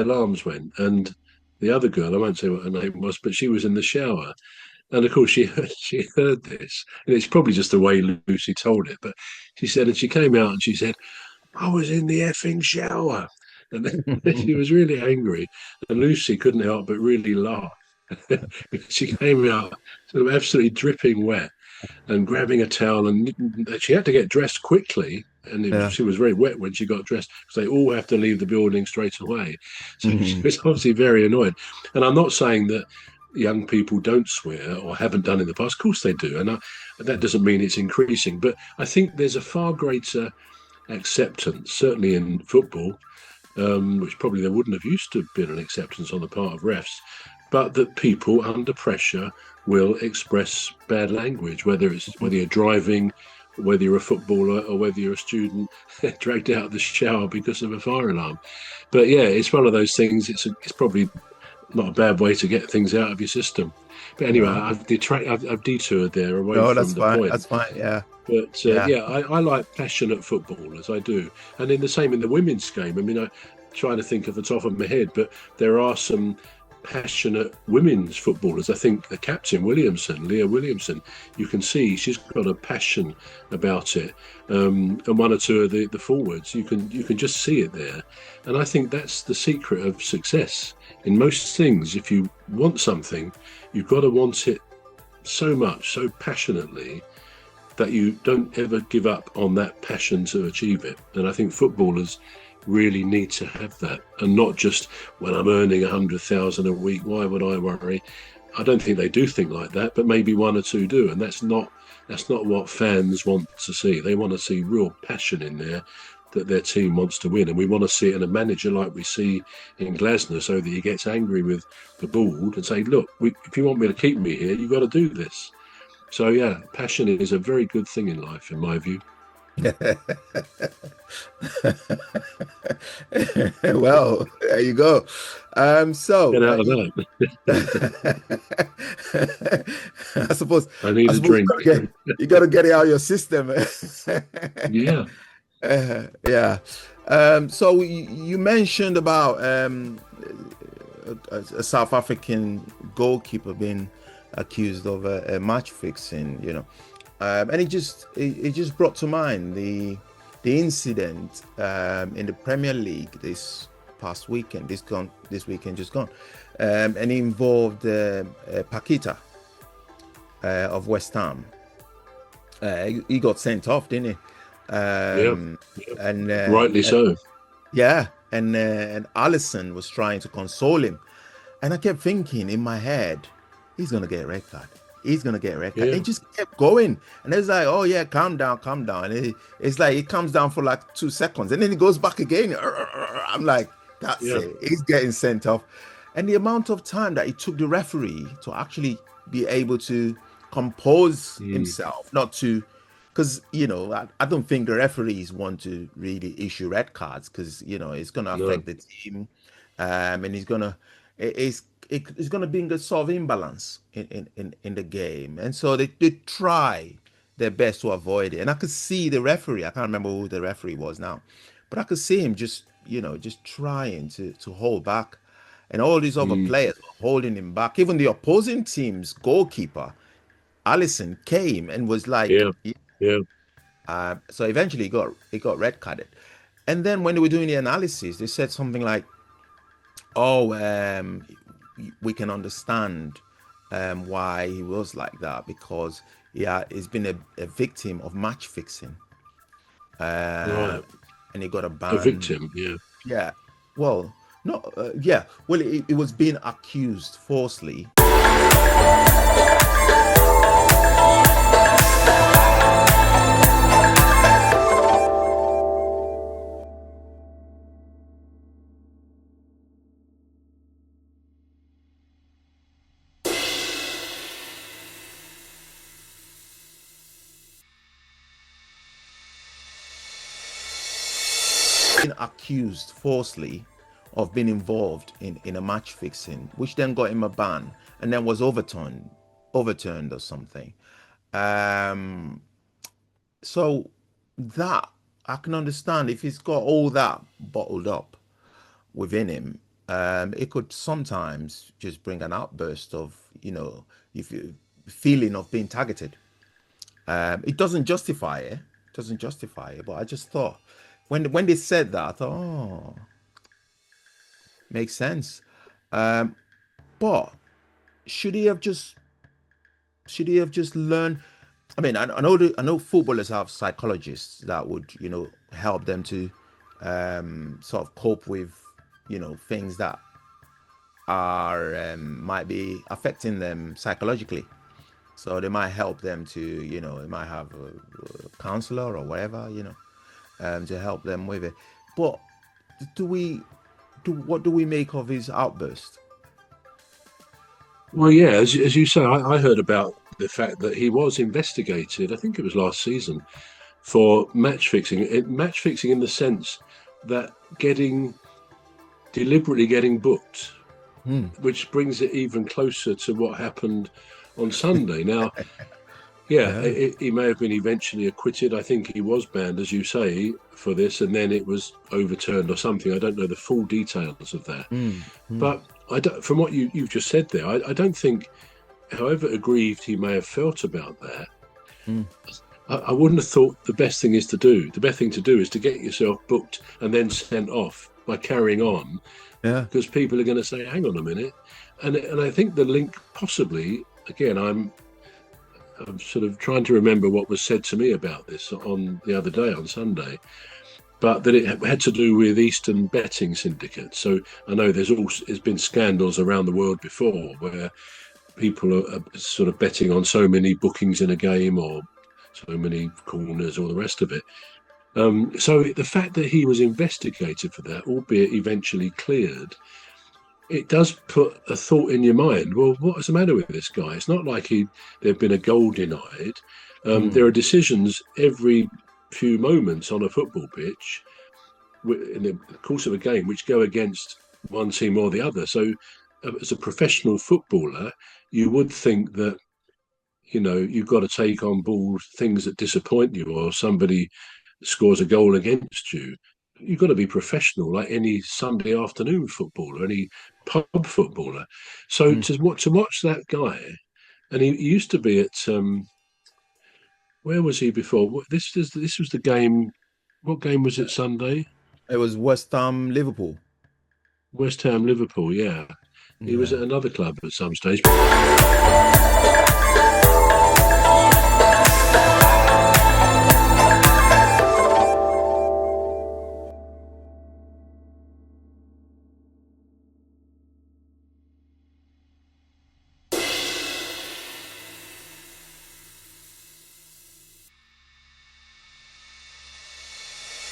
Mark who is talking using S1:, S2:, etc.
S1: alarms went, and the other girl, I won't say what her name was, but she was in the shower. And of course, she heard this, and it's probably just the way Lucy told it. But she said, and she came out and she said, "I was in the effing shower," and then she was really angry. And Lucy couldn't help but really laugh. She came out sort of absolutely dripping wet and grabbing a towel, and she had to get dressed quickly. And
S2: Yeah.
S1: she was very wet when she got dressed because they all have to leave the building straight away. So she
S2: Mhm.
S1: was obviously very annoyed. And I'm not saying that young people don't swear or haven't done in the past. Of course they do, and that doesn't mean it's increasing. But I think there's a far greater acceptance, certainly in football, which probably there wouldn't have used to have been an acceptance on the part of refs, but that people under pressure will express bad language, whether you're driving, whether you're a footballer, or whether you're a student dragged out of the shower because of a fire alarm. But yeah, it's one of those things. It's probably not a bad way to get things out of your system. But anyway,
S2: No,
S1: I've detoured there away
S2: no,
S1: from
S2: that's
S1: the
S2: fine.
S1: point.
S2: That's fine. Yeah.
S1: But
S2: Yeah.
S1: yeah, I like passionate footballers. I do, and in the same in the women's game. I mean, I'm trying to think of the top of my head, but there are some passionate women's footballers. I think the captain Williamson, Leah Williamson, you can see she's got a passion about it, and one or two of the forwards, you can just see it there, and I think that's the secret of success in most things. If you want something, you've got to want it so much, so passionately that you don't ever give up on that passion to achieve it. And I think footballers really need to have that, and not just when I'm earning 100,000 a week, why would I worry? I don't think they do think like that, but maybe one or two do, and that's not what fans want to see. They want to see real passion in there, that their team wants to win, and we want to see it in a manager like we see in Glasner, so that he gets angry with the board and say, "Look, if you want me to keep me here, you've got to do this." So yeah, passion is a very good thing in life, in my view.
S2: Well, there you go.
S1: Get out of that.
S2: I suppose
S1: I need
S2: I
S1: a
S2: suppose
S1: drink.
S2: you gotta get it out of your system.
S1: Yeah.
S2: Yeah. So you mentioned about a South African goalkeeper being accused of match fixing, and it just brought to mind the incident in the Premier League this past weekend, this weekend just gone, and it involved Paqueta of West Ham. He got sent off, didn't he?
S1: Yeah.
S2: Um,
S1: Yeah.
S2: and
S1: Rightly so.
S2: yeah, and Allison was trying to console him, and I kept thinking in my head, he's gonna get a red card. He's gonna get a red card.
S1: Yeah.
S2: And it just kept going, and it's like, oh yeah, calm down, calm down. And it's like it comes down for like 2 seconds, and then it goes back again. I'm like, that's
S1: Yeah.
S2: it. He's getting sent off, and the amount of time that it took the referee to actually be able to compose
S1: Mm.
S2: himself, not to because I don't think the referees want to really issue red cards because it's going to
S1: No.
S2: affect the team, and it's going to bring a sort of imbalance in the game, and so they try their best to avoid it. And I could see the referee. I can't remember who the referee was now, but I could see him just trying to hold back, and all these other
S1: Mm.
S2: players were holding him back. Even the opposing team's goalkeeper, Allison, came and was like,
S1: Yeah. Yeah.
S2: so eventually he got red carded. And then when they were doing the analysis, they said something like, "Oh, we can understand why he was like that because yeah, he's been a victim of match fixing, uh,
S1: Right.
S2: and he got a
S1: A
S2: ban."
S1: victim. Yeah.
S2: Yeah, well, no, yeah, well, it was being accused falsely. Being accused falsely of being involved in a match fixing, which then got him a ban and then was overturned or something. Um, so that I can understand if he's got all that bottled up within him. it could sometimes just bring an outburst of, if you feeling of being targeted. It doesn't justify it. But I just thought when they said that, I thought, oh, makes sense. But should he have just learned? I mean, I know footballers have psychologists that would, help them to sort of cope with, things that are might be affecting them psychologically. So they might help them to, they might have a counselor or whatever, to help them with it. But what do we make of his outburst?
S1: Well, yeah, as you say, I heard about the fact that he was investigated, I think it was last season, for match fixing. Match fixing in the sense that deliberately getting booked, which brings it even closer to what happened on Sunday. Now, he may have been eventually acquitted. I think he was banned, as you say, for this, and then it was overturned or something. I don't know the full details of that. But from what you've just said there, I don't think, however aggrieved he may have felt about that, I wouldn't have thought the best thing to do is to get yourself booked and then sent off by carrying on.
S2: Yeah.
S1: Because people are going to say, hang on a minute. And I think the link possibly, again, I'm sort of trying to remember what was said to me about this on the other day, on Sunday, but that it had to do with Eastern betting syndicates. So I know there's been scandals around the world before where people are sort of betting on so many bookings in a game or so many corners or the rest of it. So the fact that he was investigated for that, albeit eventually cleared, it does put a thought in your mind. Well, what is the matter with this guy? It's not like there'd been a goal denied. There are decisions every few moments on a football pitch in the course of a game which go against one team or the other. So as a professional footballer, you would think that, you've got to take on board things that disappoint you, or somebody scores a goal against you. You've got to be professional, like any Sunday afternoon footballer, any pub footballer. So to watch that guy, and he used to be at where was he before? This was the game. What game was it Sunday?
S2: It was West Ham Liverpool.
S1: West Ham Liverpool, yeah. He was at another club at some stage.